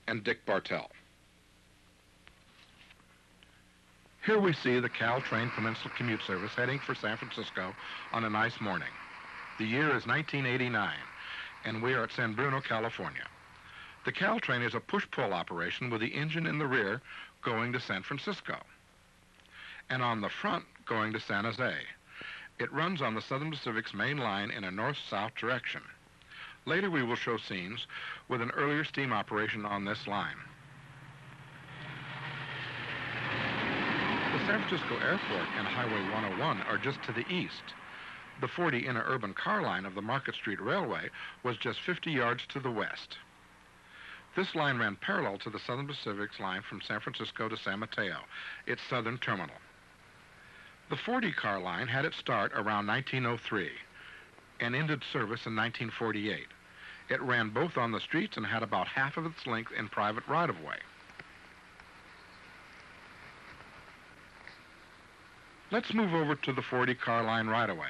and Dick Bartell. Here we see the Caltrain Peninsula commute service heading for San Francisco on a nice morning. The year is 1989, and we are at San Bruno, California. The Caltrain is a push-pull operation with the engine in the rear going to San Francisco, and on the front going to San Jose. It runs on the Southern Pacific's main line in a north-south direction. Later we will show scenes with an earlier steam operation on this line. The San Francisco Airport and Highway 101 are just to the east. The 40 interurban car line of the Market Street Railway was just 50 yards to the west. This line ran parallel to the Southern Pacific's line from San Francisco to San Mateo, its southern terminal. The 40 car line had its start around 1903 and ended service in 1948. It ran both on the streets and had about half of its length in private right-of-way. Let's move over to the 40 car line right-of-way.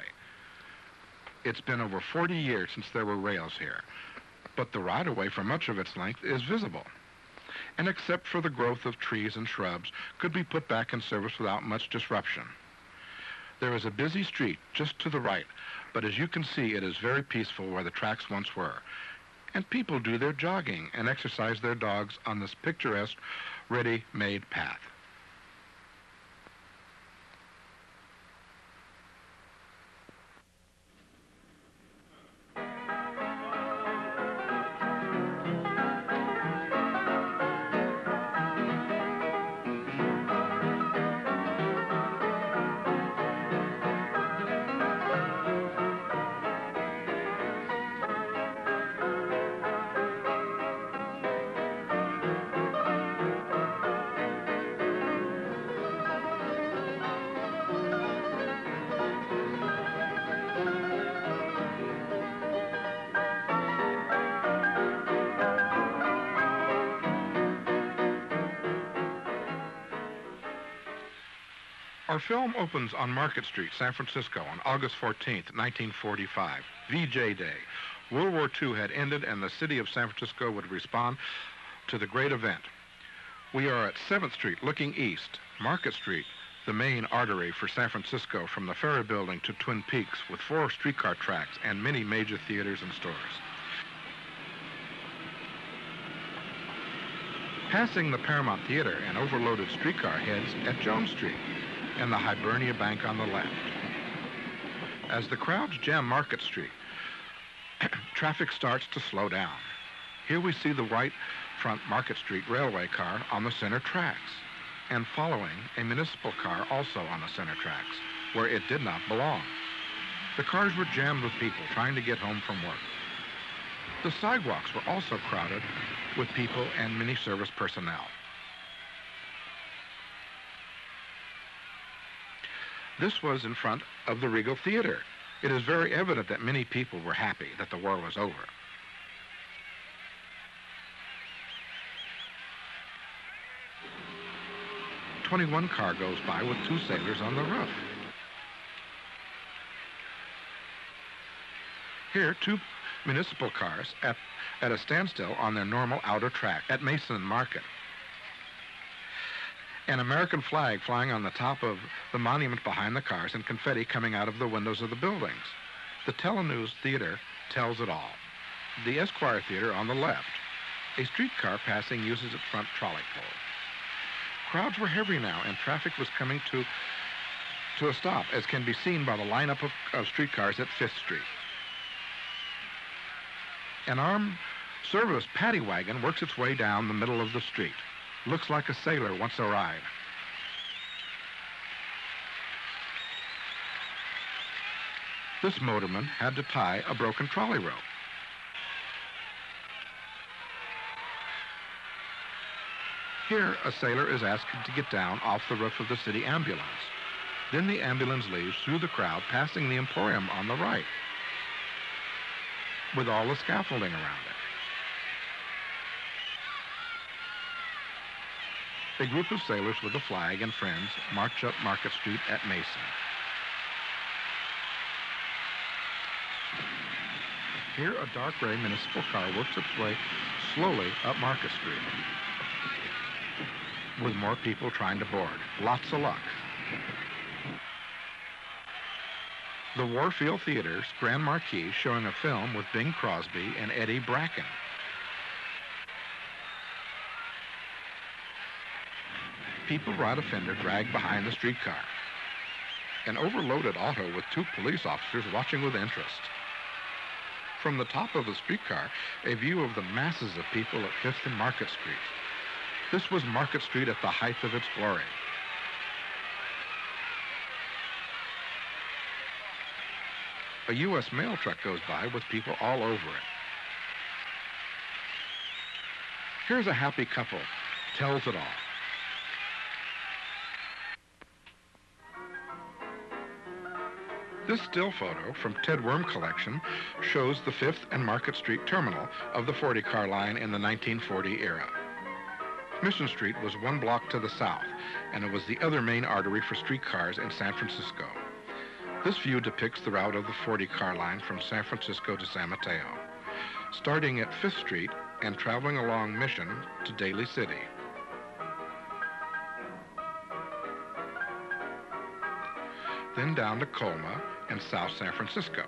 It's been over 40 years since there were rails here, but the right-of-way for much of its length is visible, and except for the growth of trees and shrubs, could be put back in service without much disruption. There is a busy street just to the right, but as you can see, it is very peaceful where the tracks once were, and people do their jogging and exercise their dogs on this picturesque, ready-made path. Our film opens on Market Street, San Francisco, on August 14th, 1945, VJ Day. World War II had ended, and the city of San Francisco would respond to the great event. We are at 7th Street, looking east. Market Street, the main artery for San Francisco from the Ferry Building to Twin Peaks, with 4 streetcar tracks and many major theaters and stores. Passing the Paramount Theater, an overloaded streetcar heads at Jones Street and the Hibernia Bank on the left. As the crowds jam Market Street, traffic starts to slow down. Here we see the white front Market Street railway car on the center tracks, and following a municipal car also on the center tracks, where it did not belong. The cars were jammed with people trying to get home from work. The sidewalks were also crowded with people and many service personnel. This was in front of the Regal Theater. It is very evident that many people were happy that the war was over. A 21 car goes by with 2 sailors on the roof. Here, 2 municipal cars at a standstill on their normal outer track at Mason Market. An American flag flying on the top of the monument behind the cars and confetti coming out of the windows of the buildings. The Telenews Theater tells it all. The Esquire Theater on the left. A streetcar passing uses its front trolley pole. Crowds were heavy now, and traffic was coming to a stop, as can be seen by the lineup of streetcars at 5th Street. An armed service paddy wagon works its way down the middle of the street. Looks like a sailor wants a ride. This motorman had to tie a broken trolley rope. Here, a sailor is asked to get down off the roof of the city ambulance. Then the ambulance leaves through the crowd, passing the Emporium on the right, with all the scaffolding around it. A group of sailors with a flag and friends march up Market Street at Mason. Here, a dark gray municipal car works its way slowly up Market Street, with more people trying to board. Lots of luck. The Warfield Theater's Grand Marquis showing a film with Bing Crosby and Eddie Bracken. People ride a fender dragged behind the streetcar. An overloaded auto with 2 police officers watching with interest. From the top of the streetcar, a view of the masses of people at 5th and Market Street. This was Market Street at the height of its glory. A U.S. mail truck goes by with people all over it. Here's a happy couple. Tells it all. This still photo from Ted Worm collection shows the 5th and Market Street terminal of the 40-car line in the 1940 era. Mission Street was 1 block to the south, and it was the other main artery for streetcars in San Francisco. This view depicts the route of the 40-car line from San Francisco to San Mateo, starting at 5th Street and traveling along Mission to Daly City. Then down to Colma and South San Francisco.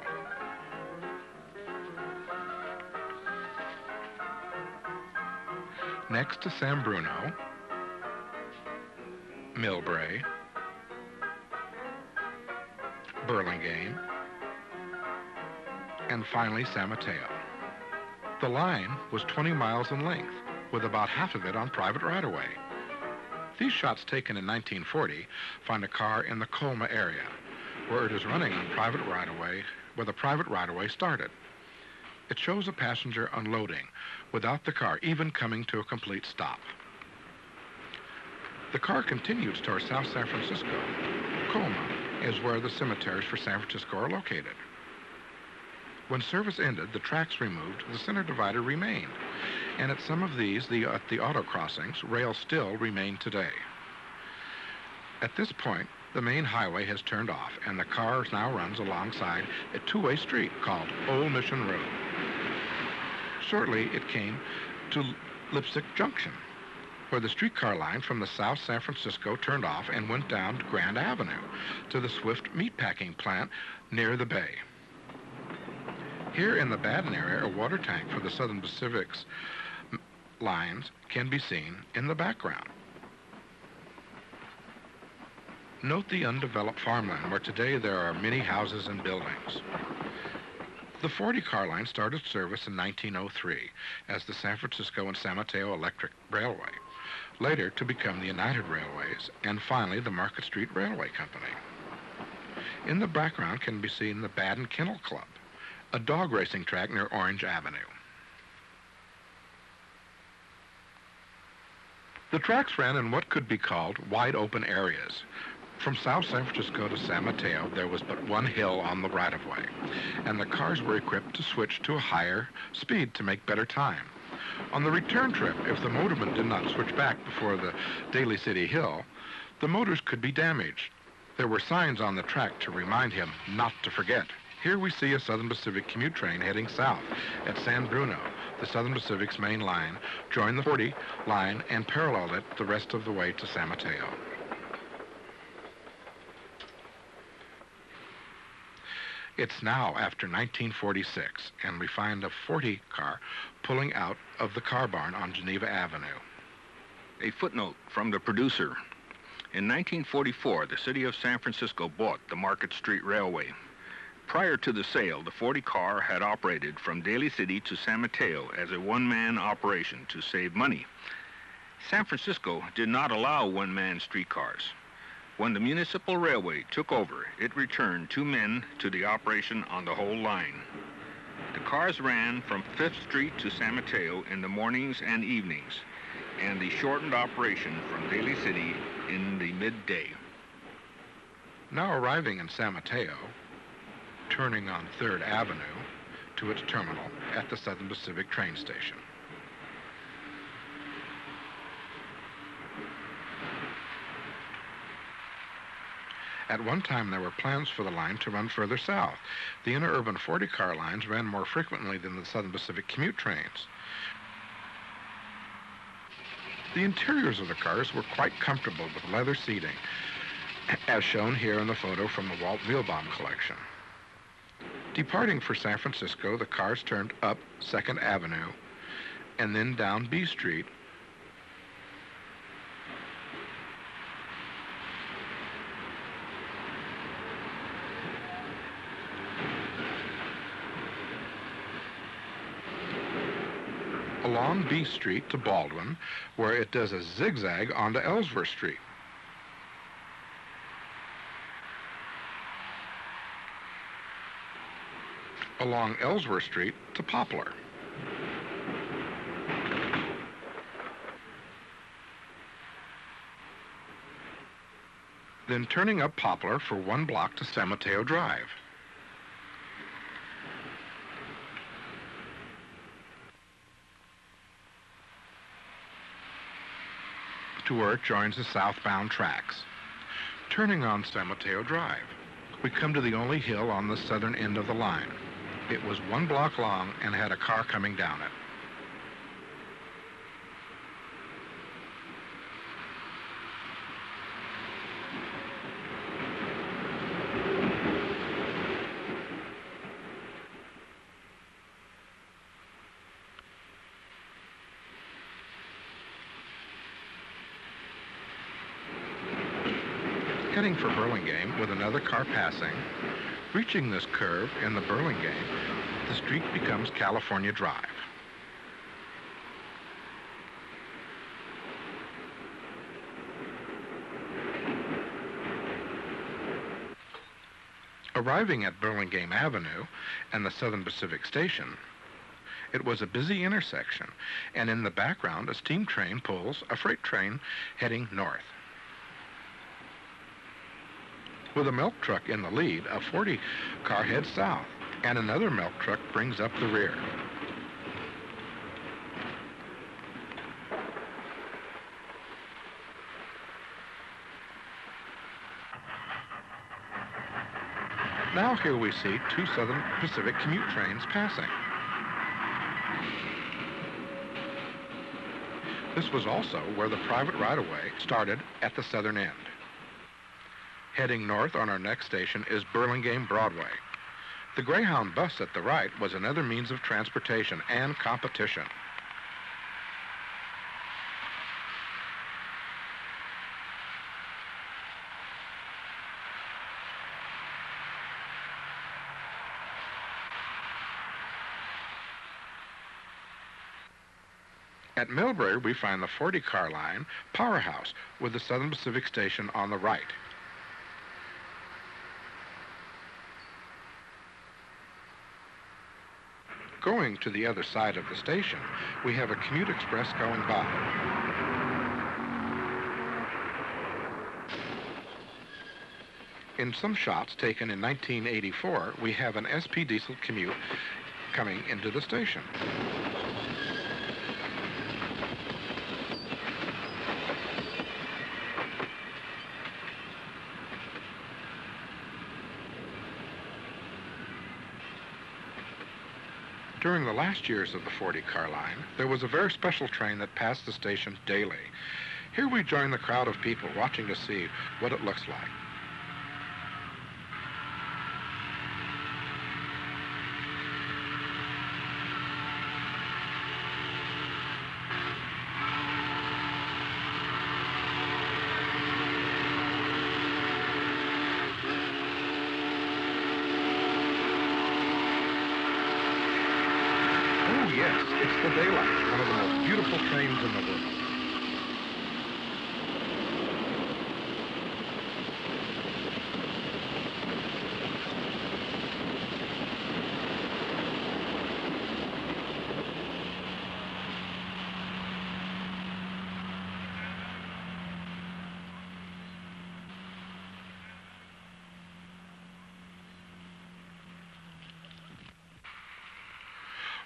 Next to San Bruno, Millbrae, Burlingame, and finally San Mateo. The line was 20 miles in length, with about half of it on private right-of-way. These shots taken in 1940 find a car in the Colma area, where it is running on private right-of-way, where the private right-of-way started. It shows a passenger unloading, without the car even coming to a complete stop. The car continues toward South San Francisco. Colma is where the cemeteries for San Francisco are located. When service ended, the tracks removed, the center divider remained, and at some of these, at the auto crossings, rails still remain today. At this point, the main highway has turned off, and the car now runs alongside a 2-way street called Old Mission Road. Shortly, it came to Lipstick Junction, where the streetcar line from the South San Francisco turned off and went down to Grand Avenue to the Swift meatpacking plant near the bay. Here in the Baden area, a water tank for the Southern Pacific's lines can be seen in the background. Note the undeveloped farmland where today there are many houses and buildings. The 40-car line started service in 1903 as the San Francisco and San Mateo Electric Railway, later to become the United Railways, and finally the Market Street Railway Company. In the background can be seen the Baden Kennel Club, a dog racing track near Orange Avenue. The tracks ran in what could be called wide open areas. From South San Francisco to San Mateo, there was but one hill on the right-of-way, and the cars were equipped to switch to a higher speed to make better time. On the return trip, if the motorman did not switch back before the Daly City Hill, the motors could be damaged. There were signs on the track to remind him not to forget. Here we see a Southern Pacific commute train heading south at San Bruno. The Southern Pacific's main line joined the 40 line and paralleled it the rest of the way to San Mateo. It's now after 1946, and we find a 40 car pulling out of the car barn on Geneva Avenue. A footnote from the producer. In 1944, the city of San Francisco bought the Market Street Railway. Prior to the sale, the 40 car had operated from Daly City to San Mateo as a one-man operation to save money. San Francisco did not allow one-man streetcars. When the municipal railway took over, it returned 2 men to the operation on the whole line. The cars ran from 5th Street to San Mateo in the mornings and evenings, and the shortened operation from Daly City in the midday. Now arriving in San Mateo, turning on 3rd Avenue to its terminal at the Southern Pacific train station. At one time, there were plans for the line to run further south. The interurban 40-car lines ran more frequently than the Southern Pacific commuter trains. The interiors of the cars were quite comfortable with leather seating, as shown here in the photo from the Walt Weilbaum collection. Departing for San Francisco, the cars turned up 2nd Avenue and then down B Street, along B Street to Baldwin, where it does a zigzag onto Ellsworth Street. Along Ellsworth Street to Poplar. Then turning up Poplar for 1 block to San Mateo Drive. To where it joins the southbound tracks. Turning on San Mateo Drive, we come to the only hill on the southern end of the line. It was 1 block long and had a car coming down it. Heading for Burlingame with another car passing, reaching this curve in the Burlingame, the street becomes California Drive. Arriving at Burlingame Avenue and the Southern Pacific Station, it was a busy intersection, and in the background, a steam train pulls a freight train heading north. With a milk truck in the lead, a 40-car heads south, and another milk truck brings up the rear. Now here we see 2 Southern Pacific commute trains passing. This was also where the private right-of-way started at the southern end. Heading north on our next station is Burlingame Broadway. The Greyhound bus at the right was another means of transportation and competition. At Millbrae, we find the 40-car line powerhouse with the Southern Pacific Station on the right. Going to the other side of the station, we have a commute express going by. In some shots taken in 1984, we have an SP diesel commute coming into the station. During the last years of the 40-car line, there was a very special train that passed the station daily. Here we join the crowd of people watching to see what it looks like. Yes, it's the Daylight, one of the most beautiful trains in the world.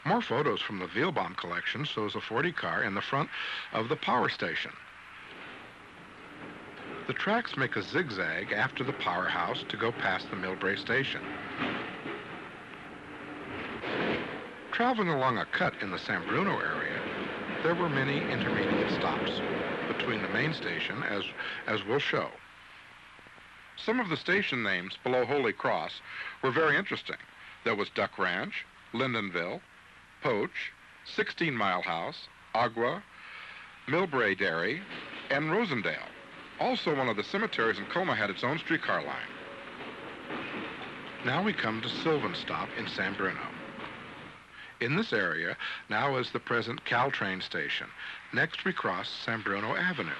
More photos from the Weilbaum collection shows a 40-car in the front of the power station. The tracks make a zigzag after the powerhouse to go past the Millbrae station. Traveling along a cut in the San Bruno area, there were many intermediate stops between the main station, as we'll show. Some of the station names below Holy Cross were very interesting. There was Duck Ranch, Lindenville, Poach, 16 Mile House, Agua, Millbrae Dairy, and Rosendale. Also, one of the cemeteries in Colma had its own streetcar line. Now we come to Sylvan Stop in San Bruno. In this area now is the present Caltrain station. Next we cross San Bruno Avenue.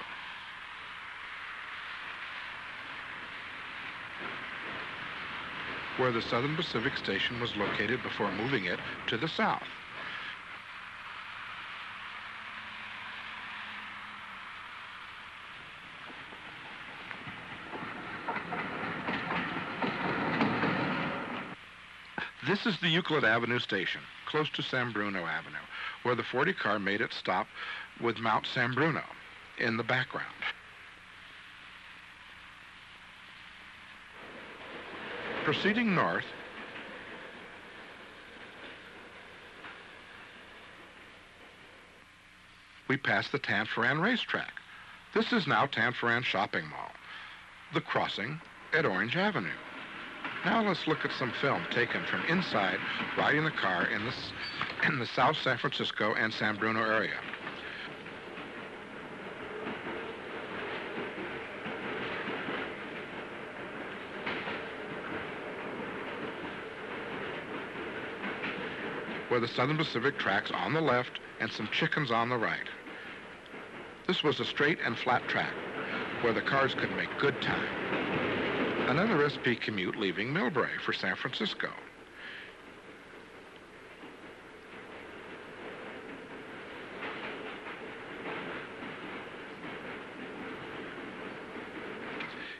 Where the Southern Pacific station was located before moving it to the south. This is the Euclid Avenue station, close to San Bruno Avenue, where the 40 car made its stop with Mount San Bruno in the background. Proceeding north, we pass the Tanforan racetrack. This is now Tanforan Shopping Mall. The crossing at Orange Avenue. Now let's look at some film taken from inside riding the car in the South San Francisco and San Bruno area. Where the Southern Pacific tracks on the left and some chickens on the right. This was a straight and flat track where the cars could make good time. Another SP commute leaving Millbrae for San Francisco.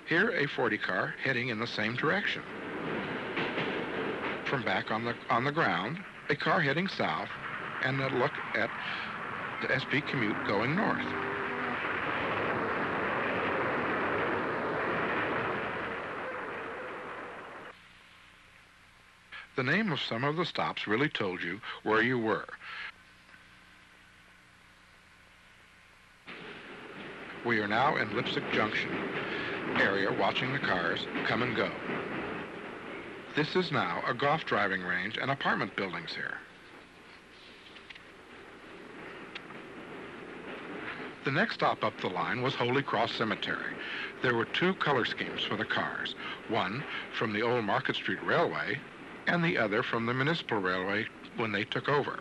Here, a 40 car heading in the same direction. From back on the ground, a car heading south, and a look at the SP commute going north. The name of some of the stops really told you where you were. We are now in Lipstick Junction area watching the cars come and go. This is now a golf driving range and apartment buildings here. The next stop up the line was Holy Cross Cemetery. There were two color schemes for the cars, one from the old Market Street Railway and the other from the Municipal Railway when they took over.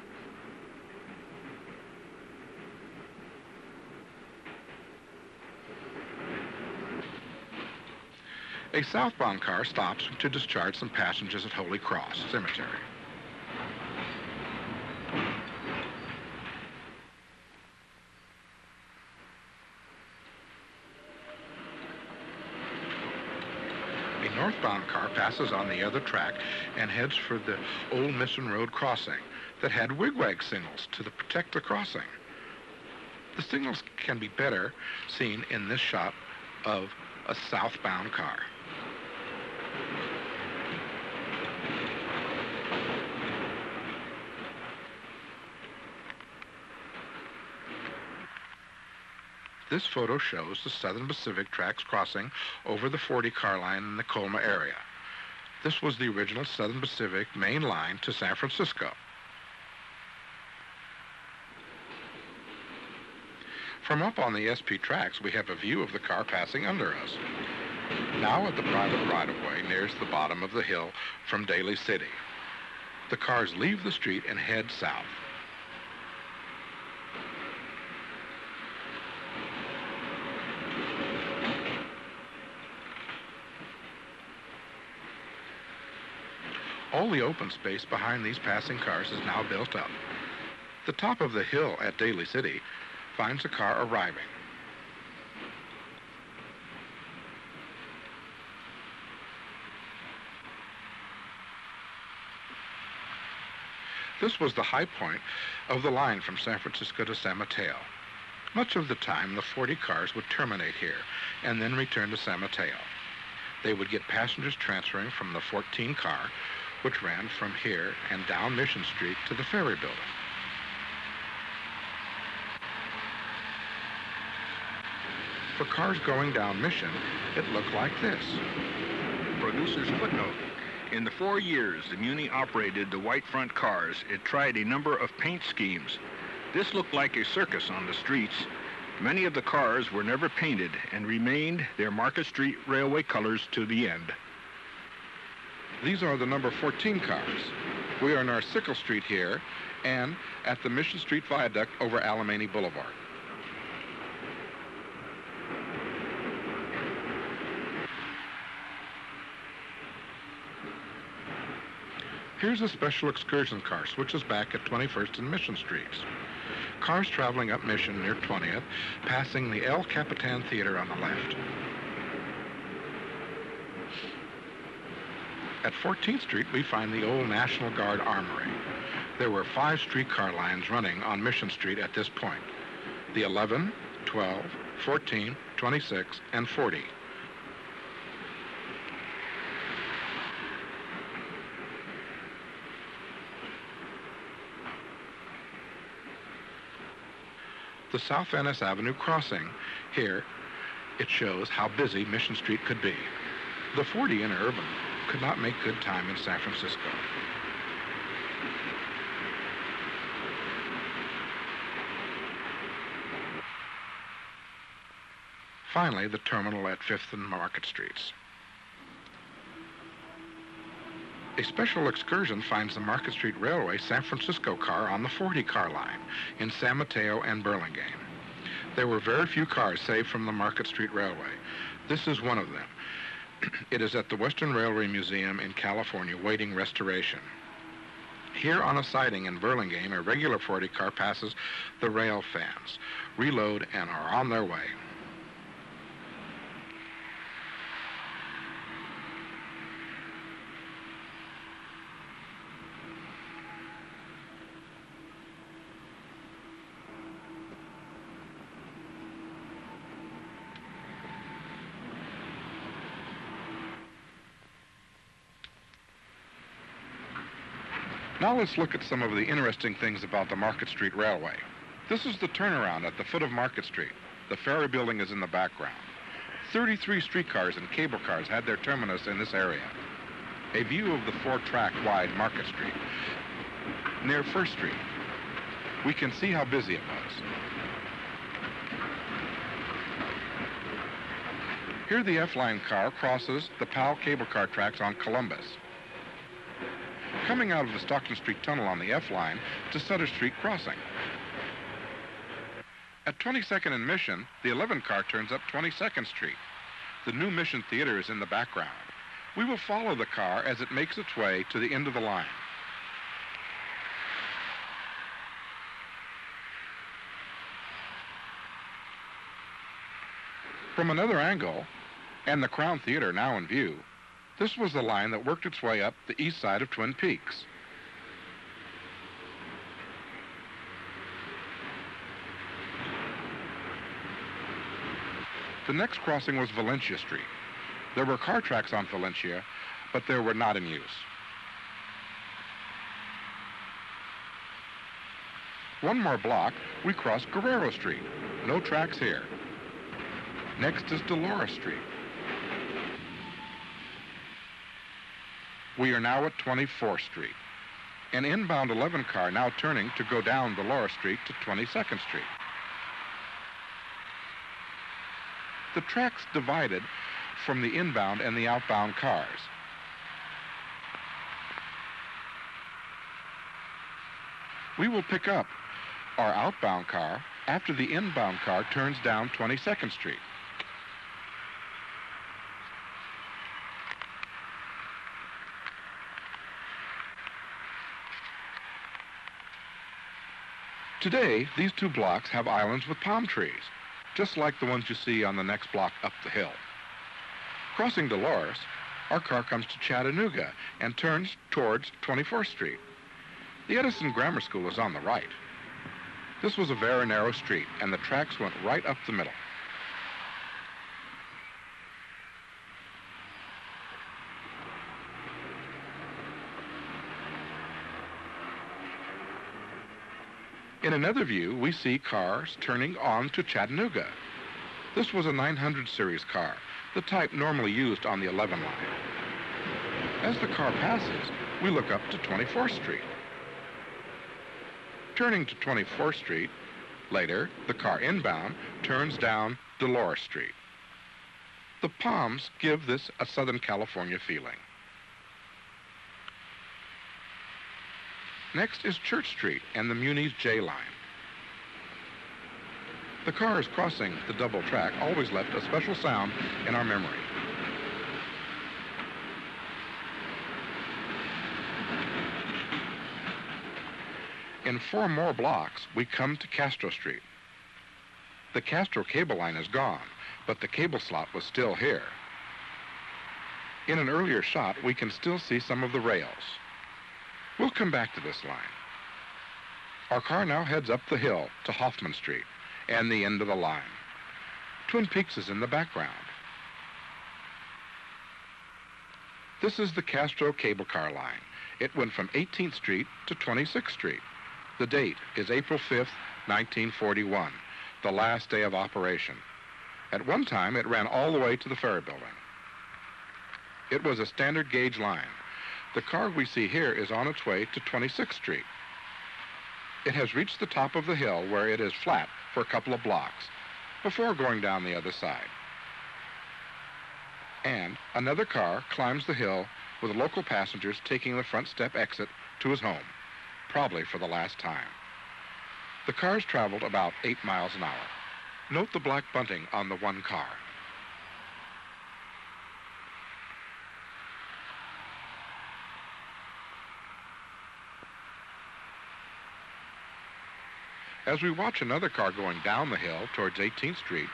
A southbound car stops to discharge some passengers at Holy Cross Cemetery. A northbound car passes on the other track and heads for the old Mission Road crossing that had wigwag signals to protect the crossing. The signals can be better seen in this shot of a southbound car. This photo shows the Southern Pacific tracks crossing over the 40 car line in the Colma area. This was the original Southern Pacific main line to San Francisco. From up on the SP tracks, we have a view of the car passing under us. Now at the private right-of-way nears the bottom of the hill from Daly City. The cars leave the street and head south. All the open space behind these passing cars is now built up. The top of the hill at Daly City finds a car arriving. This was the high point of the line from San Francisco to San Mateo. Much of the time, the 40 cars would terminate here and then return to San Mateo. They would get passengers transferring from the 14 car, which ran from here and down Mission Street to the ferry building. For cars going down Mission, it looked like this. Producer's footnote. In the 4 years the Muni operated the white front cars, it tried a number of paint schemes. This looked like a circus on the streets. Many of the cars were never painted and remained their Market Street Railway colors to the end. These are the number 14 cars. We are near Sickle Street here and at the Mission Street Viaduct over Alamany Boulevard. Here's a special excursion car, switches back at 21st and Mission Streets. Cars traveling up Mission near 20th, passing the El Capitan Theater on the left. At 14th Street, we find the old National Guard Armory. There were 5 streetcar lines running on Mission Street at this point. The 11, 12, 14, 26, and 40. The South Venice Avenue crossing. Here, it shows how busy Mission Street could be. The 40 interurban could not make good time in San Francisco. Finally, the terminal at 5th and Market Streets. A special excursion finds the Market Street Railway San Francisco car on the 40 car line in San Mateo and Burlingame. There were very few cars saved from the Market Street Railway. This is one of them. It is at the Western Railway Museum in California waiting restoration. Here on a siding in Burlingame, a regular 40 car passes the rail fans, reload, and are on their way. Now let's look at some of the interesting things about the Market Street Railway. This is the turnaround at the foot of Market Street. The ferry building is in the background. 33 streetcars and cable cars had their terminus in this area. A view of the 4-track wide Market Street. Near First Street, we can see how busy it was. Here the F-line car crosses the PAL cable car tracks on Columbus. Coming out of the Stockton Street Tunnel on the F-line to Sutter Street crossing. At 22nd and Mission, the 11 car turns up 22nd Street. The new Mission Theater is in the background. We will follow the car as it makes its way to the end of the line. From another angle, and the Crown Theater now in view, this was the line that worked its way up the east side of Twin Peaks. The next crossing was Valencia Street. There were car tracks on Valencia, but they were not in use. One more block, we cross Guerrero Street. No tracks here. Next is Dolores Street. We are now at 24th Street. An inbound 11 car now turning to go down Dolores Street to 22nd Street. The tracks divided from the inbound and the outbound cars. We will pick up our outbound car after the inbound car turns down 22nd Street. Today, these two blocks have islands with palm trees, just like the ones you see on the next block up the hill. Crossing Dolores, our car comes to Chattanooga and turns towards 24th Street. The Edison Grammar School is on the right. This was a very narrow street, and the tracks went right up the middle. In another view, we see cars turning on to Chattanooga. This was a 900 series car, the type normally used on the 11 line. As the car passes, we look up to 24th Street. Turning to 24th Street, later, the car inbound turns down Dolores Street. The palms give this a Southern California feeling. Next is Church Street and the Muni's J line. The cars crossing the double track always left a special sound in our memory. In 4 more blocks, we come to Castro Street. The Castro Cable line is gone, but the cable slot was still here. In an earlier shot, we can still see some of the rails. We'll come back to this line. Our car now heads up the hill to Hoffman Street and the end of the line. Twin Peaks is in the background. This is the Castro Cable Car line. It went from 18th Street to 26th Street. The date is April 5th, 1941, the last day of operation. At one time, it ran all the way to the ferry building. It was a standard gauge line. The car we see here is on its way to 26th Street. It has reached the top of the hill where it is flat for a couple of blocks before going down the other side. And another car climbs the hill with local passengers taking the front step exit to his home, probably for the last time. The cars traveled about 8 miles an hour. Note the black bunting on the one car. As we watch another car going down the hill towards 18th Street,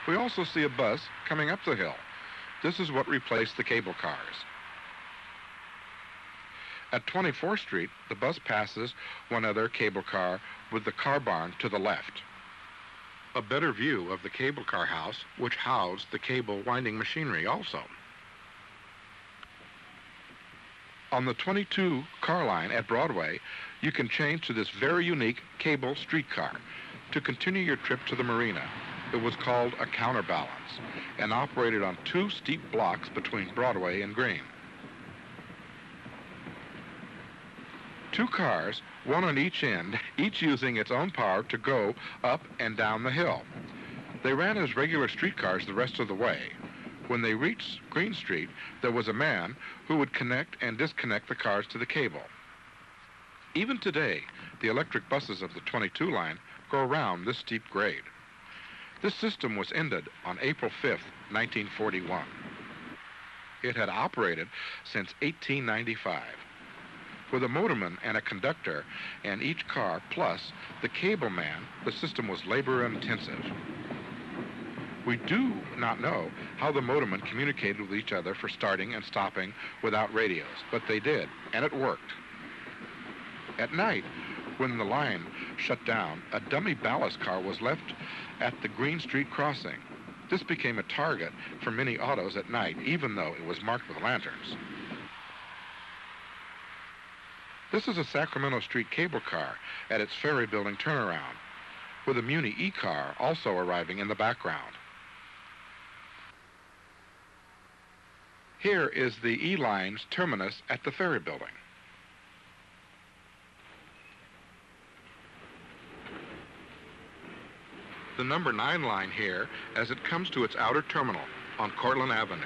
we also see a bus coming up the hill. This is what replaced the cable cars. At 24th Street, the bus passes one other cable car with the car barn to the left. A better view of the cable car house, which housed the cable winding machinery also. On the 22 car line at Broadway, you can change to this very unique cable streetcar to continue your trip to the marina. It was called a counterbalance and operated on 2 steep blocks between Broadway and Green. 2 cars, one on each end, each using its own power to go up and down the hill. They ran as regular streetcars the rest of the way. When they reached Green Street, there was a man who would connect and disconnect the cars to the cable. Even today, the electric buses of the 22 line go around this steep grade. This system was ended on April 5th, 1941. It had operated since 1895. With a motorman and a conductor and each car plus the cable man, the system was labor-intensive. We do not know how the motormen communicated with each other for starting and stopping without radios, but they did, and it worked. At night, when the line shut down, a dummy ballast car was left at the Green Street crossing. This became a target for many autos at night, even though it was marked with lanterns. This is a Sacramento Street cable car at its ferry building turnaround, with a Muni E-car also arriving in the background. Here is the E-line's terminus at the ferry building. The number 9 line here as it comes to its outer terminal on Cortlandt Avenue.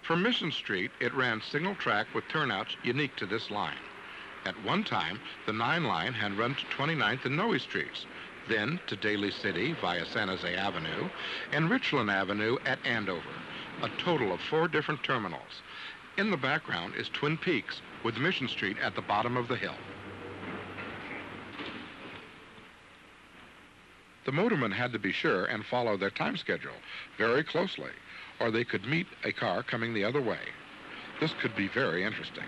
From Mission Street, it ran single track with turnouts unique to this line. At one time, the 9 line had run to 29th and Noe Streets, then to Daly City via San Jose Avenue, and Richland Avenue at Andover, a total of 4 different terminals. In the background is Twin Peaks, with Mission Street at the bottom of the hill. The motormen had to be sure and follow their time schedule very closely, or they could meet a car coming the other way. This could be very interesting.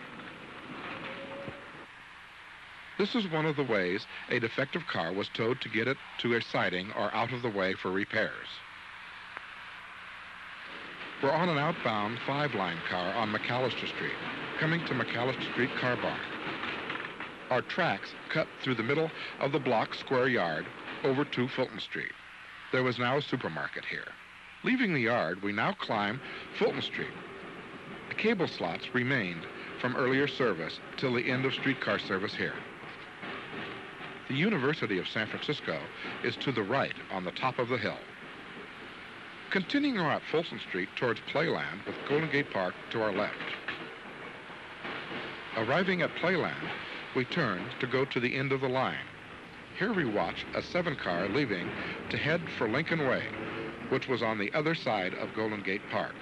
This is one of the ways a defective car was towed to get it to a siding or out of the way for repairs. We're on an outbound 5-line car on McAllister Street, coming to McAllister Street Car Barn. Our tracks cut through the middle of the block square yard over to Fulton Street. There was now a supermarket here. Leaving the yard, we now climb Fulton Street. The cable slots remained from earlier service till the end of streetcar service here. The University of San Francisco is to the right on the top of the hill. Continuing up Fulton Street towards Playland with Golden Gate Park to our left. Arriving at Playland, we turn to go to the end of the line. Here we watch a 7-car leaving to head for Lincoln Way, which was on the other side of Golden Gate Park.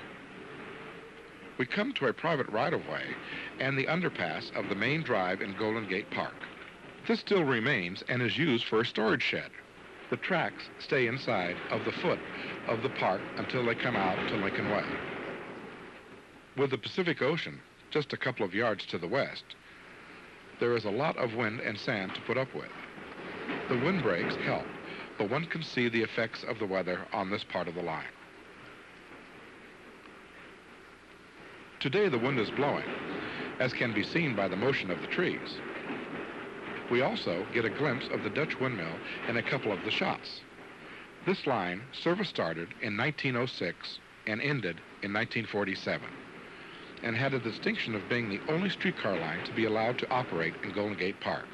We come to a private right-of-way and the underpass of the main drive in Golden Gate Park. This still remains and is used for a storage shed. The tracks stay inside of the foot of the park until they come out to Lincoln Way. With the Pacific Ocean just a couple of yards to the west, there is a lot of wind and sand to put up with. The windbreaks help, but one can see the effects of the weather on this part of the line. Today the wind is blowing, as can be seen by the motion of the trees. We also get a glimpse of the Dutch windmill in a couple of the shots. This line service started in 1906 and ended in 1947, and had a distinction of being the only streetcar line to be allowed to operate in Golden Gate Park.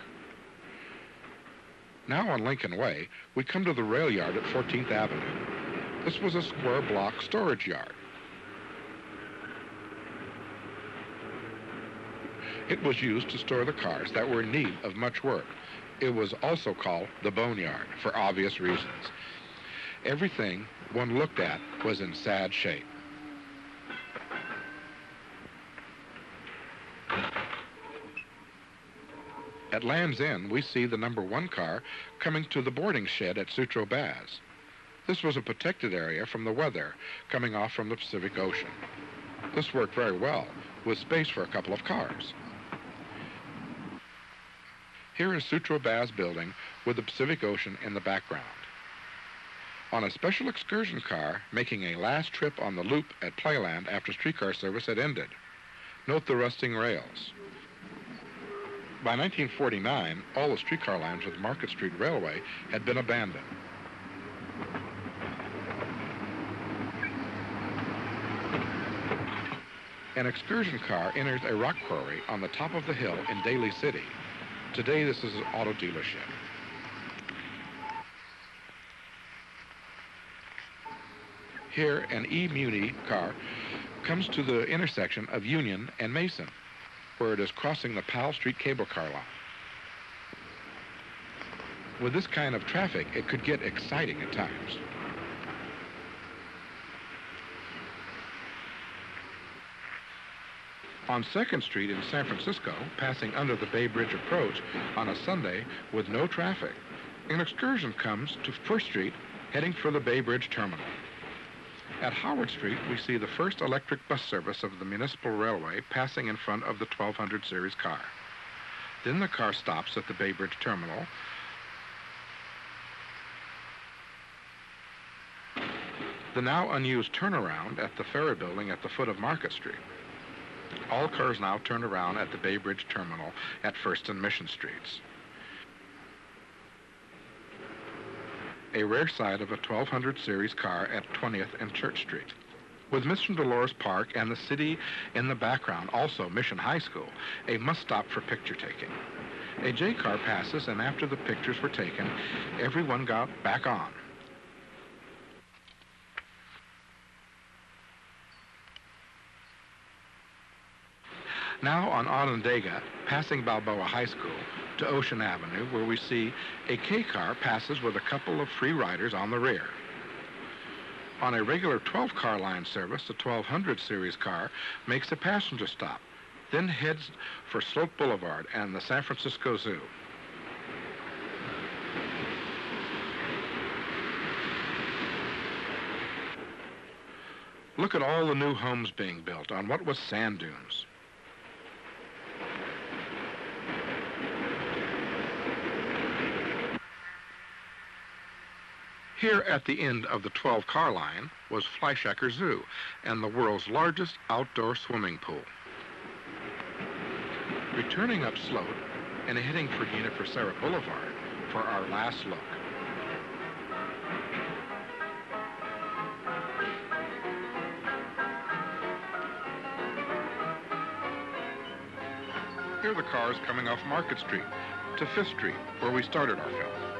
Now on Lincoln Way, we come to the rail yard at 14th Avenue. This was a square block storage yard. It was used to store the cars that were in need of much work. It was also called the boneyard for obvious reasons. Everything one looked at was in sad shape. At Land's End, we see the number 1 car coming to the boarding shed at Sutro Baths. This was a protected area from the weather coming off from the Pacific Ocean. This worked very well, with space for a couple of cars. Here is Sutro Baths building with the Pacific Ocean in the background. On a special excursion car making a last trip on the loop at Playland after streetcar service had ended. Note the rusting rails. By 1949, all the streetcar lines with Market Street Railway had been abandoned. An excursion car enters a rock quarry on the top of the hill in Daly City. Today, this is an auto dealership. Here, an E-Muni car comes to the intersection of Union and Mason, where it is crossing the Powell Street Cable Car line. With this kind of traffic, it could get exciting at times. On 2nd Street in San Francisco, passing under the Bay Bridge approach on a Sunday with no traffic, an excursion comes to 1st Street heading for the Bay Bridge terminal. At Howard Street, we see the first electric bus service of the Municipal Railway passing in front of the 1200 series car. Then the car stops at the Bay Bridge terminal. The now unused turnaround at the ferry building at the foot of Market Street. All cars now turn around at the Bay Bridge terminal at 1st and Mission Streets. A rear side of a 1200 series car at 20th and Church Street. With Mission Dolores Park and the city in the background, also Mission High School, a must-stop for picture taking. A J car passes, and after the pictures were taken, everyone got back on. Now on Onondaga, passing Balboa High School to Ocean Avenue, where we see a K car passes with a couple of free riders on the rear. On a regular 12-car line service, the 1200 series car makes a passenger stop, then heads for Sloat Boulevard and the San Francisco Zoo. Look at all the new homes being built on what was sand dunes. Here at the end of the 12-car line was Fleischacker Zoo and the world's largest outdoor swimming pool. Returning up Sloat and heading for Universera Boulevard for our last look. Here are the cars coming off Market Street to 5th Street, where we started our film.